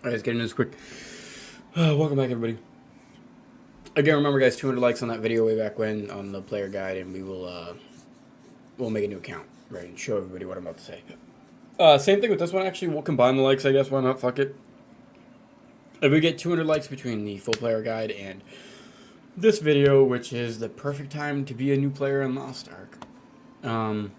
Alright, let's get into this quick. Welcome back, everybody. Again, remember, guys, 200 likes on that video way back when on the player guide, and we'll make a new account, right, and show everybody what I'm about to say. Same thing with this one, actually. We'll combine the likes, I guess. Why not? Fuck it. If we get 200 likes between the full player guide and this video, which is the perfect time to be a new player in Lost Ark, well,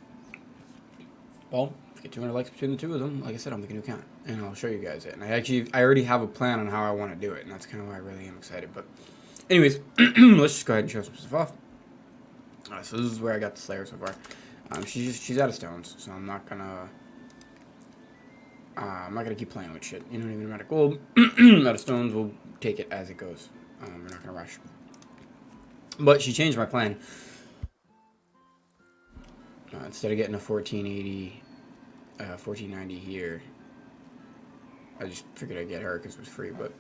if we get 200 likes between the two of them, like I said, I'll make a new account, and I'll show you guys it. And I already have a plan on how I want to do it, and that's kind of why I really am excited. But anyways, let's just go ahead and show some stuff off. Alright, so this is where I got the Slayer so far. She's out of stones, so I'm not gonna keep playing with shit. You know what I mean? I'm out of gold, out of stones. We'll take it as it goes. We're not gonna rush. But she changed my plan. Instead of getting a 1480, 1490 here, I just figured I'd get her because it was free. But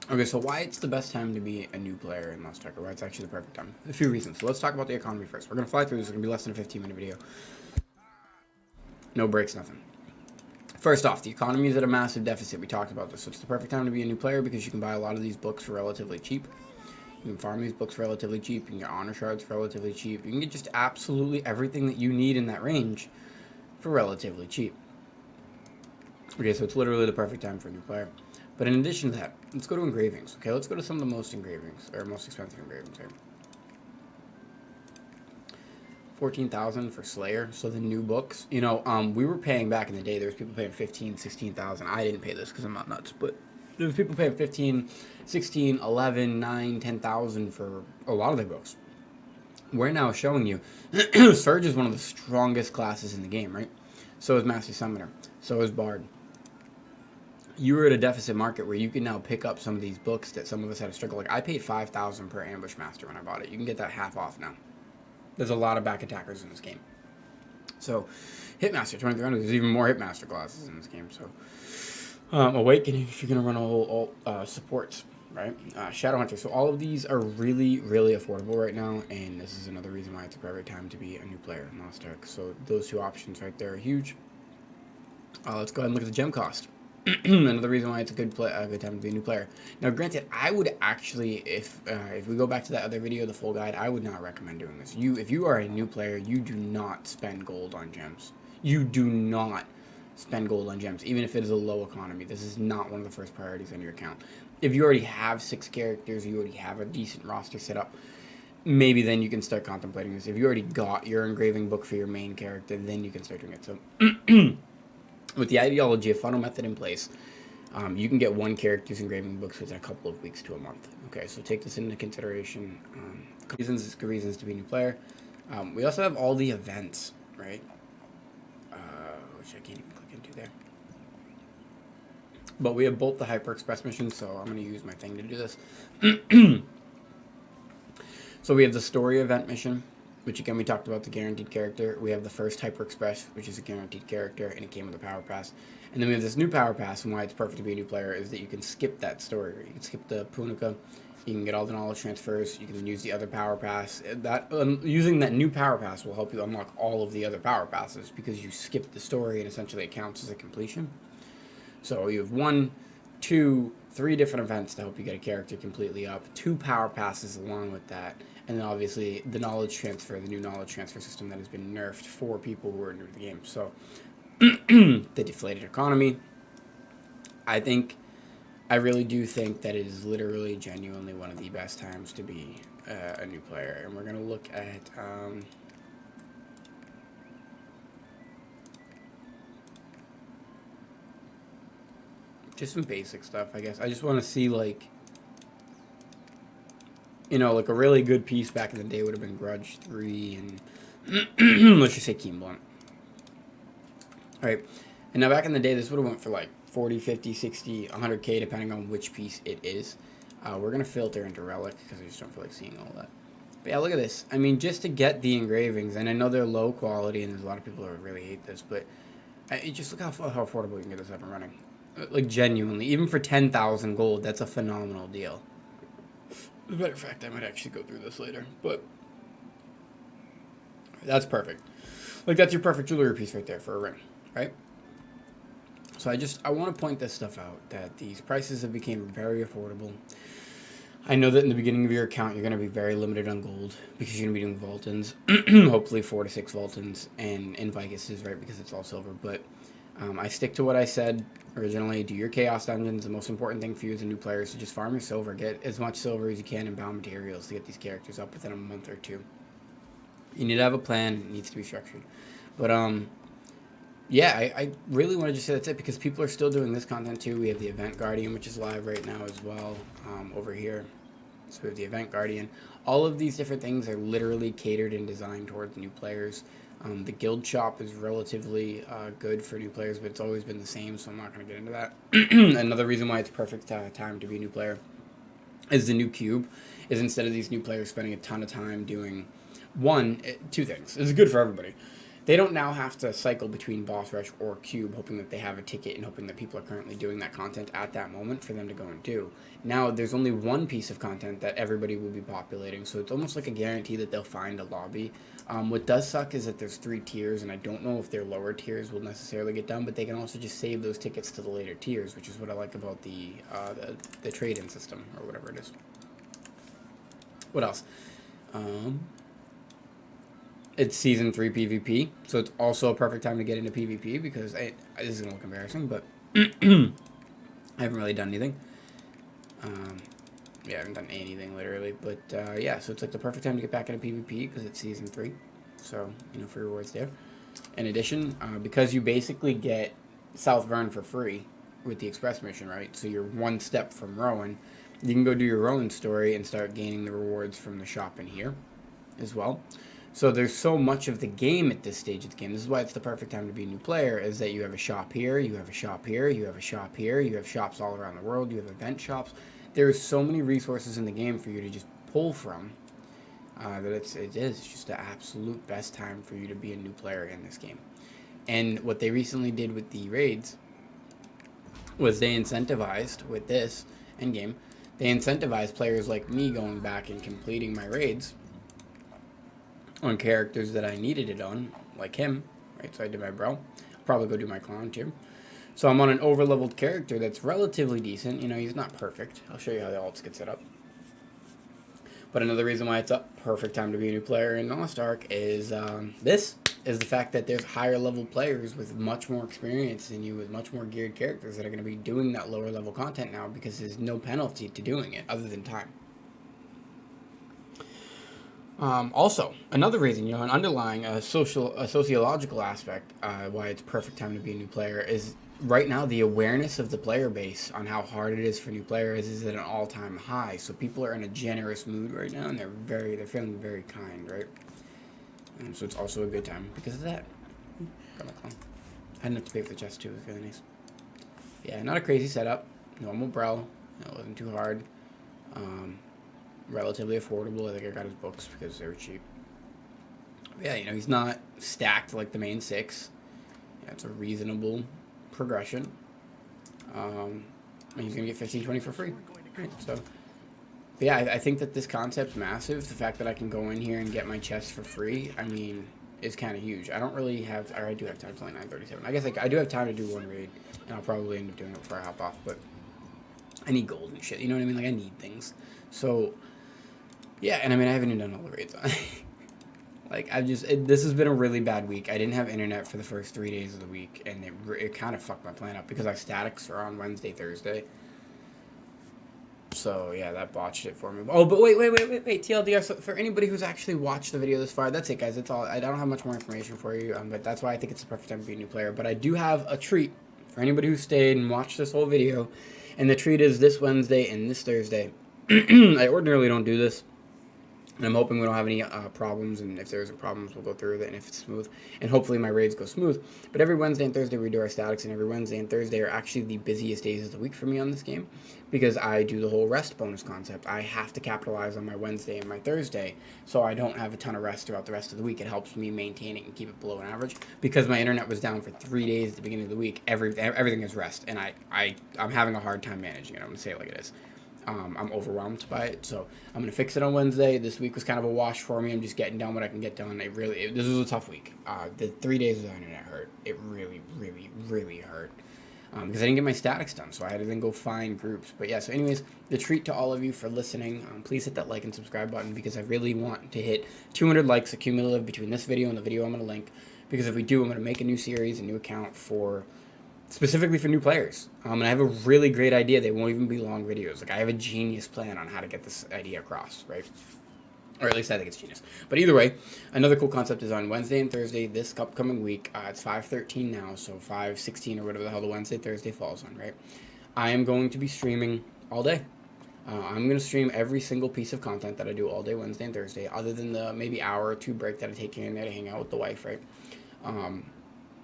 okay, so why it's the best time to be a new player in Lost Ark, or why it's actually the perfect time? A few reasons. So let's talk about the economy first. We're gonna fly through this. It's gonna be less than a 15-minute video. No breaks, nothing. First off, the economy is at a massive deficit. We talked about this, so it's the perfect time to be a new player because you can buy a lot of these books for relatively cheap. You can farm these books relatively cheap. You can get honor shards for relatively cheap. You can get just absolutely everything that you need in that range for relatively cheap. Okay, so it's literally the perfect time for a new player. But in addition to that, let's go to engravings. Okay, let's go to some of the most engravings, or most expensive engravings here. 14,000 for Slayer, so the new books. You know, we were paying back in the day. There was people paying 15, 16,000. I didn't pay this because I'm not nuts, but there was people paying 15, 16, 11, 9, 10,000 for a lot of their books. We're now showing you Surge is one of the strongest classes in the game, right? So is Master Summoner. So is Bard. You were at a deficit market where you can now pick up some of these books that some of us had to struggle. Like, I paid 5,000 per Ambush Master when I bought it. You can get that half off now. There's a lot of back attackers in this game. So, Hitmaster, 2300. There's even more Hitmaster classes in this game. So, Awakening, if you're going to run all supports, right? Shadowhunter. So, all of these are really, really affordable right now. And this is another reason why it's a perfect time to be a new player in Lost Ark. So, those two options right there are huge. Let's go ahead and look at the gem cost. Another reason why it's a good time to be a new player. Now, granted, I would actually, if we go back to that other video, the full guide, I would not recommend doing this. If you are a new player, you do not spend gold on gems. You do not spend gold on gems, even if it is a low economy. This is not one of the first priorities on your account. If you already have 6 characters, you already have a decent roster set up, maybe then you can start contemplating this. If you already got your engraving book for your main character, then you can start doing it. So with the ideology of funnel method in place, you can get one character's engraving books within a couple of weeks to a month. Okay, so take this into consideration. Good reasons to be a new player. We also have all the events, right? Which I can't even click into there. But we have both the Hyper Express missions, so I'm going to use my thing to do this. So we have the story event mission, which again we talked about, the guaranteed character. We have the first Hyper Express, which is a guaranteed character, and it came with a power pass. And then we have this new power pass, and why it's perfect to be a new player is that you can skip that story. You can skip the Punica, you can get all the knowledge transfers, you can use the other power pass. Using that new power pass will help you unlock all of the other power passes because you skipped the story, and essentially it counts as a completion. So you have 1, 2, 3 different events to help you get a character completely up, 2 power passes along with that, and then obviously the knowledge transfer, the new knowledge transfer system that has been nerfed for people who are new to the game. So the deflated economy, I really do think that it is literally genuinely one of the best times to be a new player. And we're going to look at just some basic stuff, I guess. I just want to see, like, you know, like a really good piece back in the day would have been Grudge 3 and let's just say Keen Blunt. Alright, and now back in the day, this would have went for like 40, 50, 60, 100k, depending on which piece it is. We're going to filter into Relic because I just don't feel like seeing all that. But yeah, look at this. I mean, just to get the engravings, and I know they're low quality, and there's a lot of people who really hate this, but just look how affordable you can get this up and running. Like, genuinely, even for 10,000 gold, that's a phenomenal deal. As a matter of fact, I might actually go through this later, but that's perfect. Like, that's your perfect jewelry piece right there for a ring, right? So I want to point this stuff out, that these prices have become very affordable. I know that in the beginning of your account, you're going to be very limited on gold because you're going to be doing Vultans, hopefully 4 to 6 Vultans, and Vicuses, right, because it's all silver. But I stick to what I said originally. Do your Chaos Dungeons. The most important thing for you as a new player is to just farm your silver. Get as much silver as you can and bound materials to get these characters up within a month or two. You need to have a plan. It needs to be structured. But, yeah, I really want to just say that's it because people are still doing this content too. We have the Event Guardian, which is live right now as well, over here. So we have the Event Guardian. All of these different things are literally catered and designed towards new players. The guild shop is relatively good for new players, but it's always been the same, so I'm not going to get into that. Another reason why it's perfect time to be a new player is the new cube. Is instead of these new players spending a ton of time doing two things. It's good for everybody. They don't now have to cycle between boss rush or cube, hoping that they have a ticket and hoping that people are currently doing that content at that moment for them to go and do. Now, there's only one piece of content that everybody will be populating, so it's almost like a guarantee that they'll find a lobby. What does suck is that there's 3 tiers, and I don't know if their lower tiers will necessarily get done, but they can also just save those tickets to the later tiers, which is what I like about the trade-in system, or whatever it is. What else? It's Season 3 PvP, so it's also a perfect time to get into PvP because this is going to look embarrassing, but I haven't really done anything. Yeah, I haven't done anything, literally, but yeah, so it's like the perfect time to get back into PvP because it's Season 3, so, free rewards there. In addition, because you basically get South Vern for free with the Express mission, right, so you're one step from Rowan, you can go do your Rowan story and start gaining the rewards from the shop in here as well. So there's so much of the game at this stage of the game. This is why it's the perfect time to be a new player, is that you have a shop here, you have a shop here, you have a shop here, you have shops all around the world, you have event shops. There's so many resources in the game for you to just pull from that it is just the absolute best time for you to be a new player in this game. And what they recently did with the raids was they incentivized, with this endgame, they incentivized players like me going back and completing my raids on characters that I needed it on, like him, right? So I did my bro. I'll probably go do my clown too. So I'm on an over-leveled character that's relatively decent. He's not perfect. I'll show you how the alts get set up. But another reason why it's a perfect time to be a new player in Lost Ark is the fact that there's higher-level players with much more experience than you, with much more geared characters that are going to be doing that lower-level content now because there's no penalty to doing it other than time. Also, another reason, an underlying sociological aspect why it's perfect time to be a new player is right now the awareness of the player base on how hard it is for new players is at an all-time high. So people are in a generous mood right now, and they're feeling very kind, right? And so it's also a good time because of that. Got my clone. I didn't have to pay for the chest too. It was really nice. Yeah, not a crazy setup. Normal bro. It wasn't too hard. Relatively affordable. I think I got his books because they were cheap. But yeah, he's not stacked like the main 6. Yeah, it's a reasonable progression. And he's going to get 1520 for free. Right, so, but yeah, I think that this concept's massive. The fact that I can go in here and get my chest for free, is kind of huge. I don't really have, or I do have time. It's only 9:37. I guess I do have time to do one raid, and I'll probably end up doing it before I hop off, but I need gold and shit. You know what I mean? Like, I need things. So, yeah, and I haven't even done all the raids. This has been a really bad week. I didn't have internet for the first 3 days of the week, and it kind of fucked my plan up because our statics are on Wednesday, Thursday. So, yeah, that botched it for me. Oh, but wait. TLDR, so for anybody who's actually watched the video this far, that's it, guys. That's all. I don't have much more information for you, but that's why I think it's the perfect time to be a new player. But I do have a treat for anybody who stayed and watched this whole video, and the treat is this Wednesday and this Thursday. I ordinarily don't do this. And I'm hoping we don't have any problems, and if there's problems, we'll go through with it, and if it's smooth. And hopefully my raids go smooth. But every Wednesday and Thursday we do our statics, and every Wednesday and Thursday are actually the busiest days of the week for me on this game, because I do the whole rest bonus concept. I have to capitalize on my Wednesday and my Thursday, so I don't have a ton of rest throughout the rest of the week. It helps me maintain it and keep it below an average. Because my internet was down for 3 days at the beginning of the week, everything is rest, and I'm having a hard time managing it. I'm going to say it like it is. I'm overwhelmed by it, so I'm gonna fix it on Wednesday. This week was kind of a wash for me. I'm just getting done what I can get done. This was a tough week. The 3 days of the internet hurt. It really, really, really hurt. because I didn't get my statics done, so I had to then go find groups. But yeah, so anyways, the treat to all of you for listening. Please hit that like and subscribe button, because I really want to hit 200 likes accumulative between this video and the video I'm going to link, because if we do, I'm going to make a new series, a new account specifically for new players. And I have a really great idea. They won't even be long videos. Like, I have a genius plan on how to get this idea across, right? Or at least I think it's genius. But either way, another cool concept is on Wednesday and Thursday this upcoming week. It's 5/13 now, so 5/16 or whatever the hell the Wednesday, Thursday falls on, right? I am going to be streaming all day. I'm going to stream every single piece of content that I do all day Wednesday and Thursday, other than the maybe hour or two break that I take here and there to hang out with the wife, right?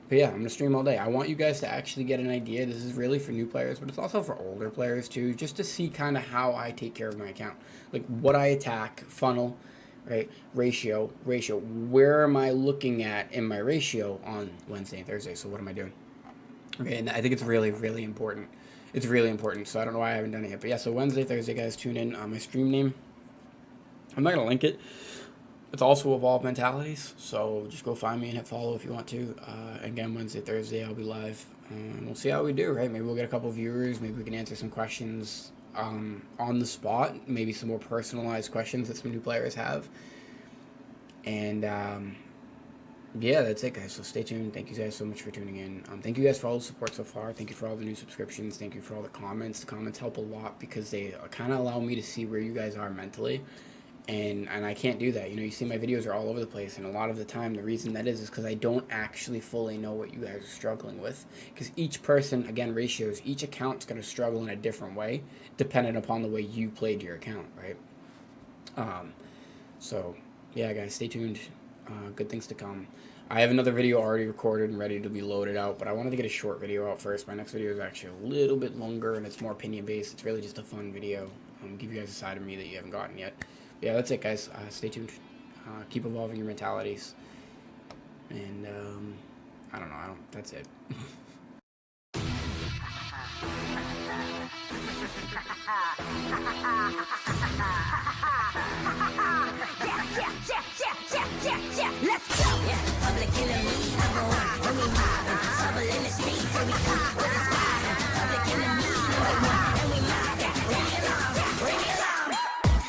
But yeah, I'm going to stream all day. I want you guys to actually get an idea. This is really for new players, but it's also for older players too, just to see kind of how I take care of my account. Like what I attack, funnel, right? Ratio. Where am I looking at in my ratio on Wednesday and Thursday? So what am I doing? Okay, and I think it's really, really important. It's really important, so I don't know why I haven't done it yet. But yeah, so Wednesday, Thursday, guys, tune in. My stream name, I'm not going to link it. It's also Evolved Mentalities, so just go find me and hit follow if you want to. Again, Wednesday, Thursday, I'll be live. We'll see how we do, right? Maybe we'll get a couple viewers. Maybe we can answer some questions on the spot. Maybe some more personalized questions that some new players have. And yeah, that's it, guys. So stay tuned. Thank you guys so much for tuning in. Thank you guys for all the support so far. Thank you for all the new subscriptions. Thank you for all the comments. The comments help a lot because they kind of allow me to see where you guys are mentally. And I can't do that. You know, you see my videos are all over the place, and a lot of the time the reason that is because I don't actually fully know what you guys are struggling with. Because each person, again, ratios, each account's going to struggle in a different way, dependent upon the way you played your account, right? So, yeah, guys, stay tuned. Good things to come. I have another video already recorded and ready to be loaded out, but I wanted to get a short video out first. My next video is actually a little bit longer, and it's more opinion-based. It's really just a fun video. Give you guys a side of me that you haven't gotten yet. Yeah, that's it, guys. Stay tuned. Keep evolving your mentalities. And, I don't know. That's it. Let's go. Yeah, public enemy number one. When we mobbing, trouble in the streets, and we come with the squad. Public enemy number one, and we mobbing. Bring it on, bring it on.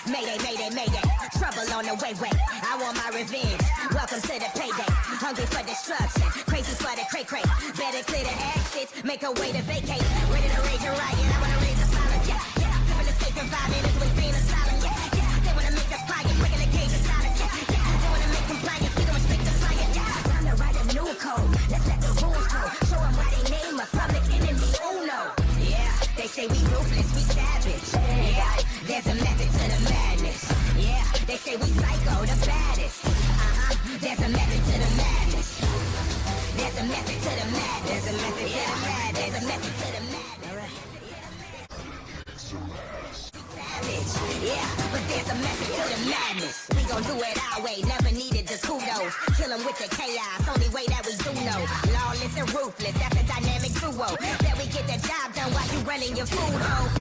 Mayday, mayday, mayday. Trouble on the way. I want my revenge. Welcome to the payday. Hungry for destruction, crazy for the cray. Better clear the exits, make a way to vacate. Ready to rage a riot. I wanna raise a silence. Yeah. Living the state surviving as we stay in asylum. Yeah. They wanna make us quiet, breaking the cage of silence. Yeah. They wanna make compliance, we gon' respect the fire. Yeah. Time to write a new code. Let's let the rules go. Show them why they name us public enemy Uno. Yeah. They say we ruthless, we savage. Yeah. There's a method to the madness. Yeah. They say we psycho, the baddest. There's a method to the madness. There's a method to the madness. There's a method to the madness. There's a method to the madness. Savage, yeah, but there's a method to the madness. We gon' do it our way, never needed the kudos. Kill 'em with the chaos, only way that we do know. Lawless and ruthless, that's a dynamic duo. That we get the job done while you running your food home.